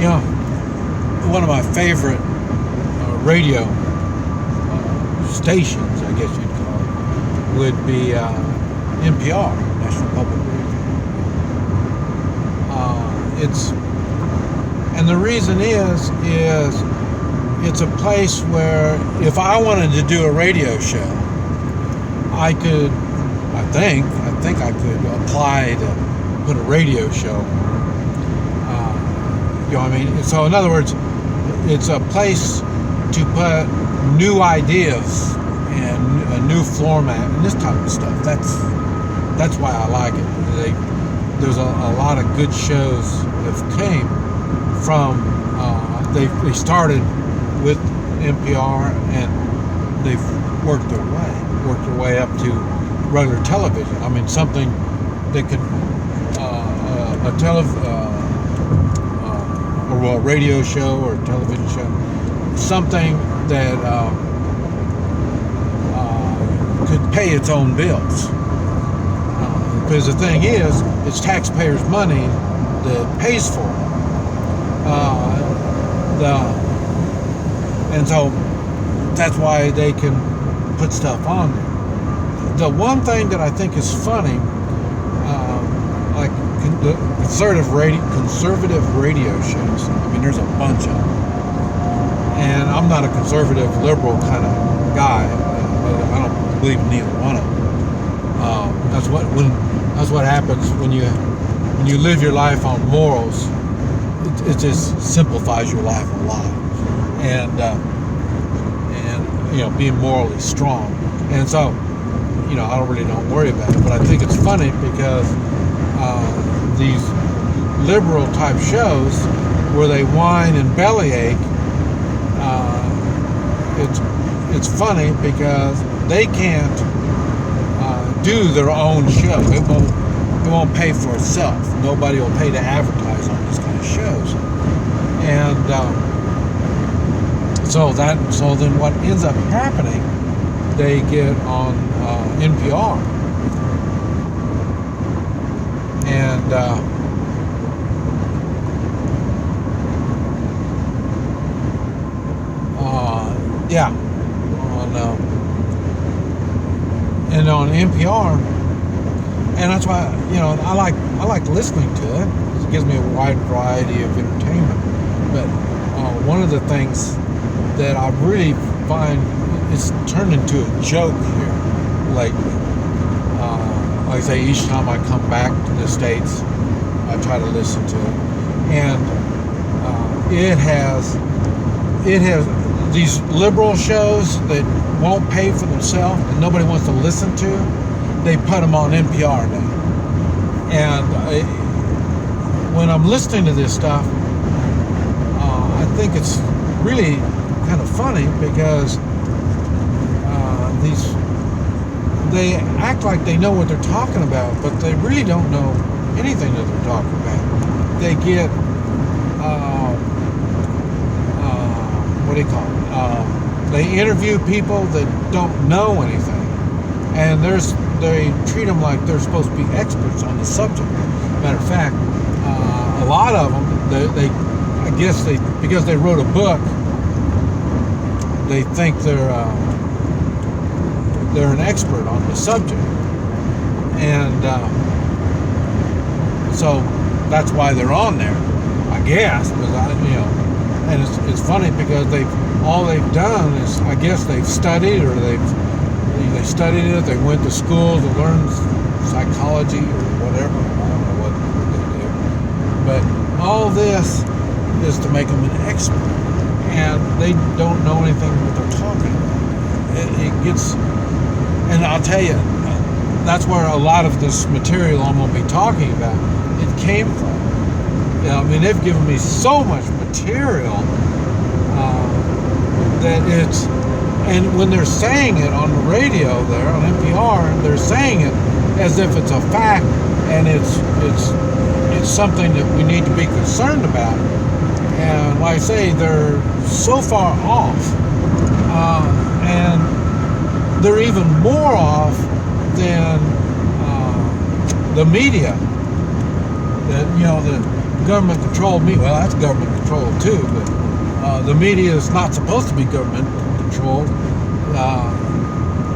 You know, one of my favorite radio stations, I guess you'd call it, would be NPR, National Public Radio. And the reason is it's a place where if I wanted to do a radio show, I think I could apply to put a radio show. You know what I mean? So in other words, it's a place to put new ideas and a new format and this type of stuff. That's why I like it. There's a lot of good shows that came from. They started with NPR and they've worked their way up to regular television. I mean, something that could or a radio show or a television show, something that could pay its own bills. Because the thing is, it's taxpayers' money that pays for it. And so that's why they can put stuff on there. The one thing that I think is funny, like the conservative radio shows, I mean, there's a bunch of them. And I'm not a conservative, liberal kind of guy. I don't believe in neither one of them. That's what happens when you live your life on morals. It just simplifies your life a lot, and you know, being morally strong. And so, you know, I don't worry about it. But I think it's funny because these liberal type shows where they whine and bellyache, it's funny because they can't do their own show. It won't pay for itself. Nobody will pay to advertise on these kind of shows. And so then what ends up happening, they get on NPR. And on NPR, and that's why, you know, I like listening to it. It gives me a wide variety of entertainment. But one of the things that I really find is turned into a joke here lately. Like I say, each time I come back to the States, I try to listen to it, and it has these liberal shows that won't pay for themselves and nobody wants to listen to. They put them on NPR now, and when I'm listening to this stuff, I think it's really kind of funny because they act like they know what they're talking about, but they really don't know anything that they're talking about. They get what do you call it? They interview people that don't know anything, and they treat them like they're supposed to be experts on the subject. Matter of fact, a lot of them, I guess because they wrote a book, they think they're an expert on the subject, and so that's why they're on there, I guess. Because and it's funny because all they've done is, I guess, they've studied, or they studied it. They went to school to learn psychology or whatever. I don't know what they do, but all this is to make them an expert, and they don't know anything what they're talking about. It gets, and I'll tell you, that's where a lot of this material I'm going to be talking about, it came from. You know, I mean, they've given me so much material that it's, and when they're saying it on the radio there on NPR, they're saying it as if it's a fact, and it's something that we need to be concerned about. And like I say, they're so far off, and they're even more off than the media. That, you know, government controlled media. Well, that's government controlled too, but the media is not supposed to be government controlled.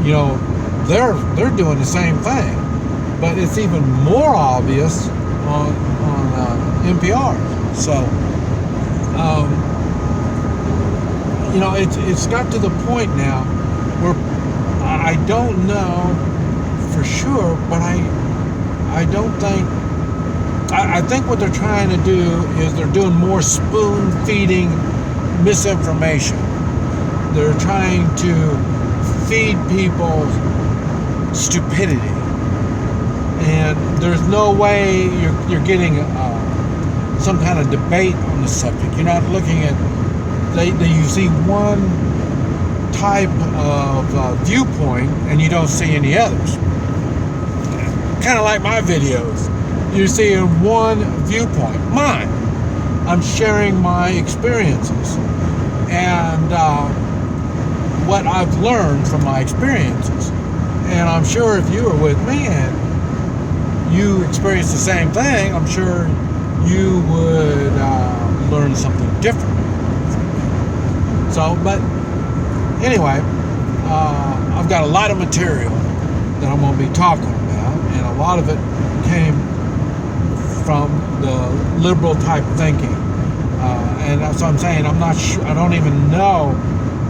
You know, they're doing the same thing, but it's even more obvious on NPR. So, you know, it's got to the point now where I don't know for sure, but I don't think. I think what they're trying to do is they're doing more spoon-feeding misinformation. They're trying to feed people stupidity. And there's no way you're getting some kind of debate on the subject. You're not looking at, you see one type of viewpoint and you don't see any others. Kind of like my videos. You're seeing one viewpoint, mine. I'm sharing my experiences and what I've learned from my experiences. And I'm sure if you were with me and you experienced the same thing, I'm sure you would learn something different from me. So, but anyway, I've got a lot of material that I'm going to be talking about, and a lot of it came from the liberal type thinking, and that's what I'm saying. I'm not sure. I don't even know.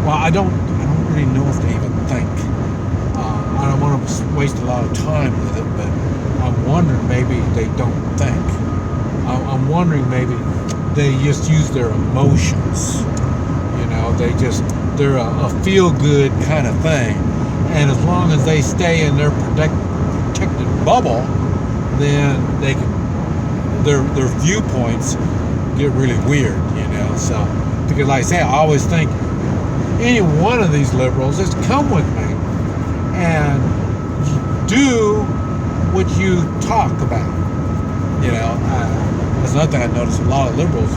Well, I don't really know if they even think. I don't want to waste a lot of time with it, but I'm wondering maybe they don't think. I'm wondering maybe they just use their emotions. You know, they're a feel-good kind of thing, and as long as they stay in their protected bubble, then they can. Their viewpoints get really weird, you know. So, because like I say, I always think any one of these liberals just come with me and do what you talk about. You know, that's another thing I noticed. A lot of liberals,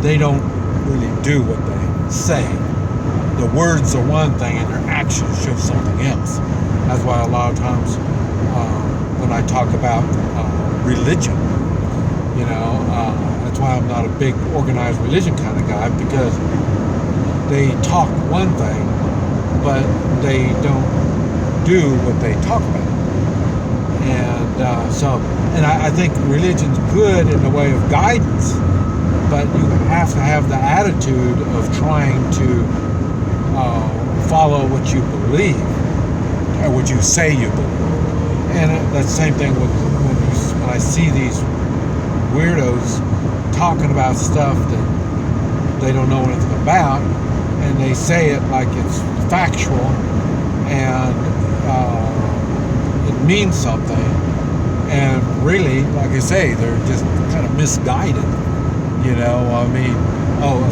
they don't really do what they say. The words are one thing, and their actions show something else. That's why a lot of times when I talk about religion. You know, that's why I'm not a big organized religion kind of guy, because they talk one thing, but they don't do what they talk about. And and I think religion's good in the way of guidance, but you have to have the attitude of trying to follow what you believe, or what you say you believe. And that's the same thing with when I see these weirdos talking about stuff that they don't know anything about, and they say it like it's factual and it means something, and really, like I say, they're just kind of misguided. You know, I mean,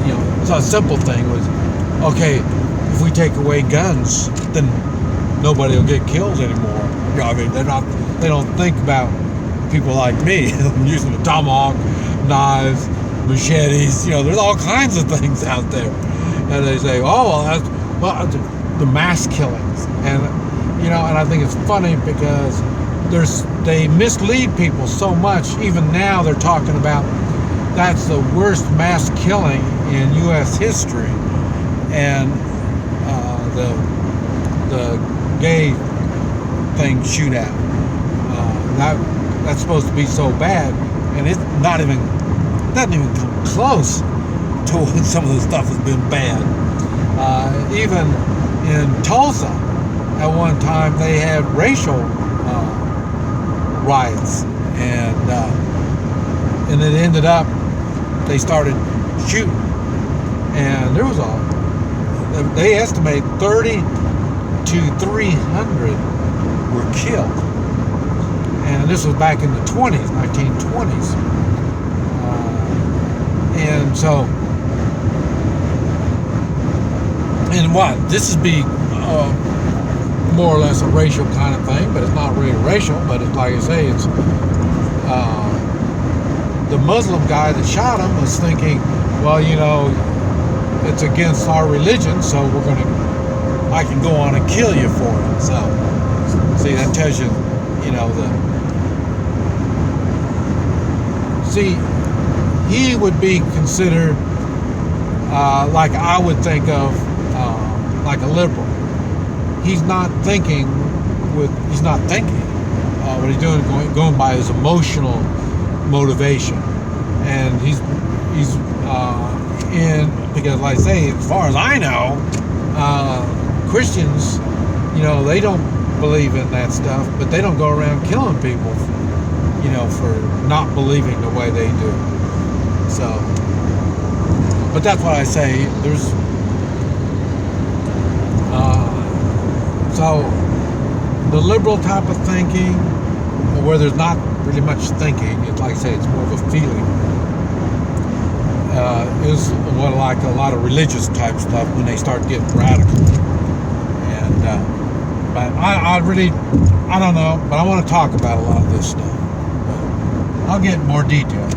you know, so a simple thing was, okay, if we take away guns, then nobody will get killed anymore. You know, I mean, they don't think about people like me using a tomahawk, knives, machetes. You know, there's all kinds of things out there, and they say, "Oh, well, the mass killings," and you know, and I think it's funny because they mislead people so much. Even now, they're talking about that's the worst mass killing in U.S. history, and the gay thing shootout. That's supposed to be so bad, and it's doesn't even come close to when some of the stuff has been bad. Even in Tulsa, at one time they had racial riots, and it ended up they started shooting, and there was they estimate 30 to 300 were killed. And this was back in the 1920s. And so, and what? This is more or less a racial kind of thing, but it's not really racial, but it's like I say, it's the Muslim guy that shot him was thinking, well, you know, it's against our religion, so I can go on and kill you for it. So, see, that tells you, you know, he would be considered like I would think of like a liberal. He's not thinking he's not thinking. What he's doing is going by his emotional motivation, and he's because, like I say, as far as I know, Christians, they don't believe in that stuff, but they don't go around killing people, for not believing the way they do. So, but that's what I say. There's so the liberal type of thinking, where there's not really much thinking, it's like I say, it's more of a feeling, is what like a lot of religious type stuff when they start getting radical. And but I don't know, but I want to talk about a lot of this stuff. But I'll get more detail.